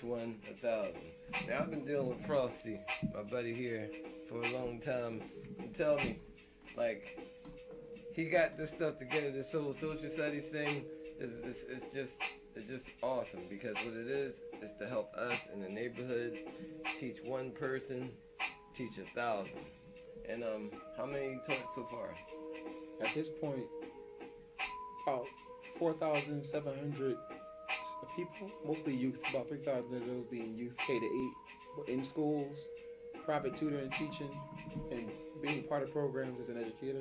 teach one 1,000. Now I've been dealing with Frosty, my buddy here, for a long time. And tell me, like, he got this stuff together. This whole social studies thing it's just awesome because what it is to help us in the neighborhood teach one person, teach 1,000. And how many you taught so far? At this point, about 4,700 people, mostly youth, about 3,000 of those being youth K to 8, in schools, private tutoring, teaching, and being part of programs as an educator.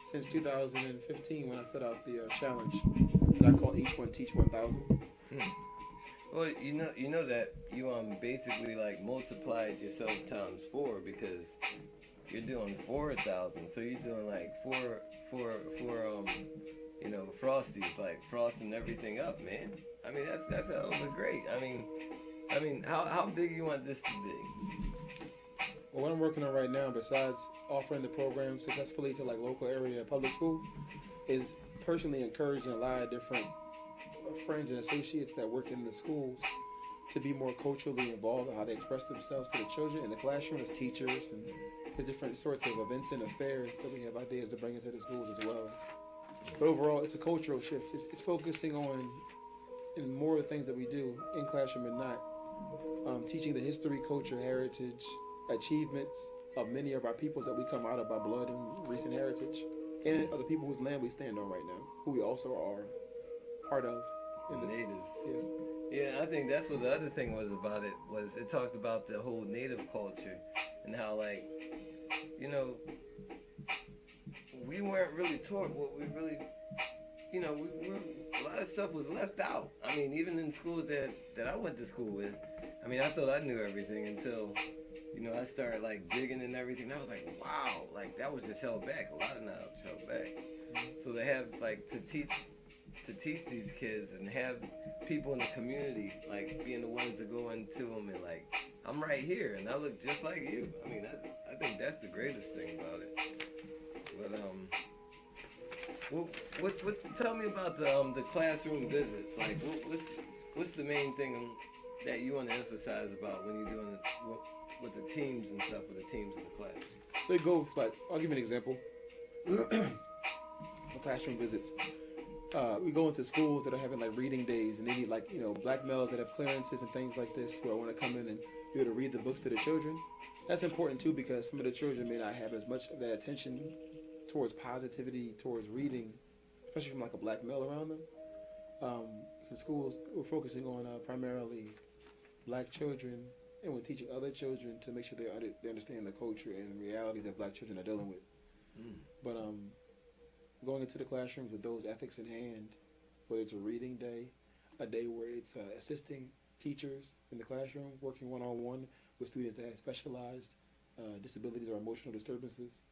Since 2015, when I set out the challenge that I call Each One Teach 1,000. Well, you know that you basically like multiplied yourself times 4 because you're doing 4,000, so you're doing like four Frosties, like frosting everything up, man. I mean that's hell of a great. I mean how big you want this to be? Well, what I'm working on right now, besides offering the program successfully to like local area public schools, is personally encouraging a lot of different friends and associates that work in the schools to be more culturally involved in how they express themselves to the children in the classroom as teachers, and there's different sorts of events and affairs that we have ideas to bring into the schools as well. But overall, it's a cultural shift. It's focusing on, in more of the things that we do in classroom and not, teaching the history, culture, heritage, achievements of many of our peoples that we come out of by blood and recent heritage, and of the people whose land we stand on right now, who we also are part of. In the natives. Yes. Yeah, I think that's what the other thing was about it, was it talked about the whole native culture and how, like, we weren't really taught what we really, we a lot of stuff was left out. I mean, even in schools that I went to school with, I mean, I thought I knew everything until, I started, like, digging and everything. And I was like, wow, like, that was just held back. A lot of knowledge held back. So they have, like, to teach these kids and have people in the community, like, being the ones that go into them and, like, I'm right here and I look just like you. I mean, I think that's the greatest thing about it. But tell me about the classroom visits. Like, what's the main thing that you want to emphasize about when you're doing it with the teams and stuff, with the teams in the classes? So it goes like, I'll give you an example. The classroom visits. We go into schools that are having like reading days, and they need like black males that have clearances and things like this, who want to come in and be able to read the books to the children. That's important too, because some of the children may not have as much of that attention towards positivity, towards reading, especially from like a black male around them. In schools, we're focusing on primarily black children, and we're teaching other children to make sure they understand the culture and the realities that black children are dealing with. But going into the classrooms with those ethics in hand, whether it's a reading day, a day where it's assisting teachers in the classroom, working one-on-one with students that have specialized disabilities or emotional disturbances.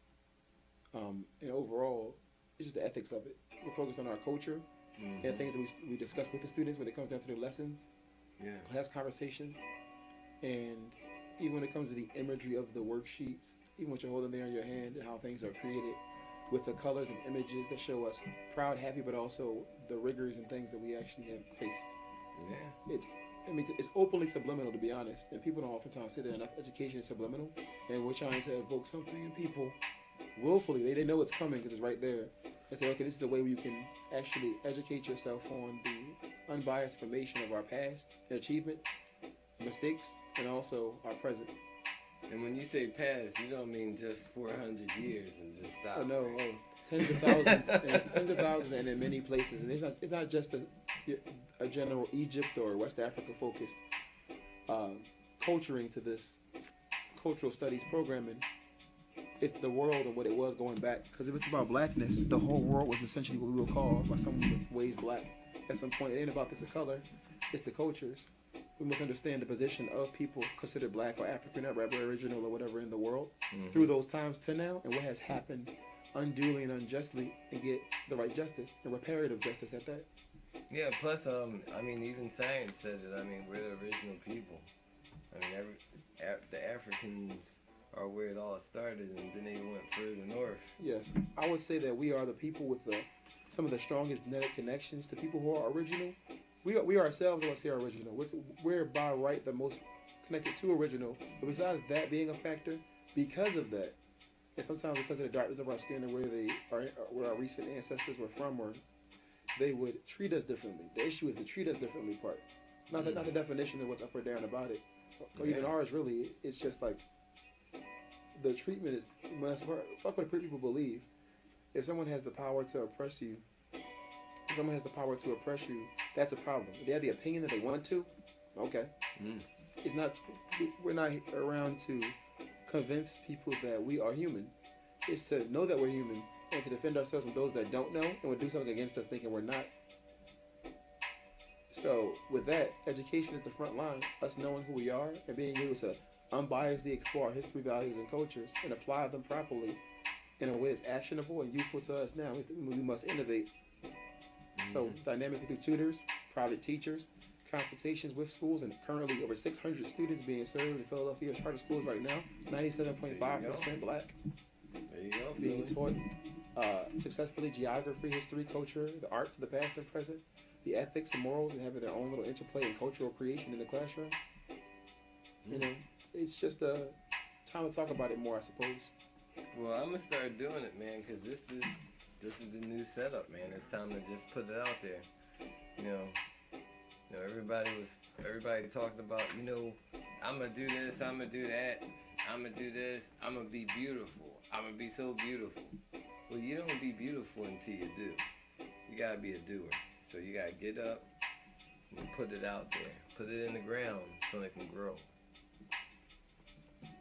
And overall, it's just the ethics of it. We're focused on our culture and things that we discuss with the students when it comes down to their lessons, class conversations, and even when it comes to the imagery of the worksheets, even what you're holding there in your hand and how things are created with the colors and images that show us proud, happy, but also the rigors and things that we actually have faced. Yeah. It's openly subliminal, to be honest, and people don't oftentimes say that enough. Education is subliminal, and we're trying to evoke something in people willfully. They know it's coming because it's right there. And say, okay, this is a way where you can actually educate yourself on the unbiased information of our past and achievements, mistakes, and also our present. And when you say past, you don't mean just 400 years and just stop. Oh, no, tens of thousands, and in many places. And it's not just a general Egypt or West Africa focused culturing to this cultural studies programming. It's the world and what it was going back. Because if it's about blackness, the whole world was essentially what we will call, by some ways, black. At some point, it ain't about this color, it's the cultures. We must understand the position of people considered black or African or Aboriginal or whatever in the world through those times to now, and what has happened unduly and unjustly, and get the right justice and reparative justice at that. Yeah, plus, even science said it. I mean, we're the original people. I mean, the Africans are where it all started, and then they went further north. Yes, I would say that we are the people with some of the strongest genetic connections to people who are original, we ourselves, I want to say, are original. We're by right the most connected to original. But besides that being a factor, because of that, and sometimes because of the darkness of our skin and where our recent ancestors were from, or they would treat us differently. The issue is the treat us differently part, not the definition of what's up or down about it, or even ours. Really, it's just like the treatment is. Fuck what people believe. If someone has the power to oppress you, that's a problem. If they have the opinion that they want to, okay. It's not. We're not around to convince people that we are human. It's to know that we're human and to defend ourselves from those that don't know and would do something against us thinking we're not. So with that, education is the front line. Us knowing who we are and being able to unbiasedly explore our history, values, and cultures and apply them properly in a way that's actionable and useful to us now. We must innovate. So dynamically through tutors, private teachers, consultations with schools, and currently over 600 students being served in Philadelphia charter schools right now. 97.5% black. There you go. Being taught successfully geography, history, culture, the arts of the past and present, the ethics and morals, and having their own little interplay and cultural creation in the classroom. You know, it's just a time to talk about it more, I suppose. Well, I'm gonna start doing it, man, because this is the new setup, man. It's time to just put it out there. You know, everybody talking about, I'm gonna do this, I'm gonna do that, I'm gonna do this, I'm gonna be beautiful, I'm gonna be so beautiful. Well, you don't be beautiful until you do. You gotta be a doer. So you gotta get up and put it out there, put it in the ground so it can grow.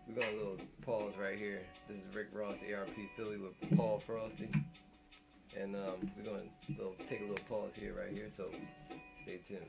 We're going to a little pause right here. This is Rick Ross, ARP Philly with Paul Frosty. And we're going to take a little pause here right here, so stay tuned.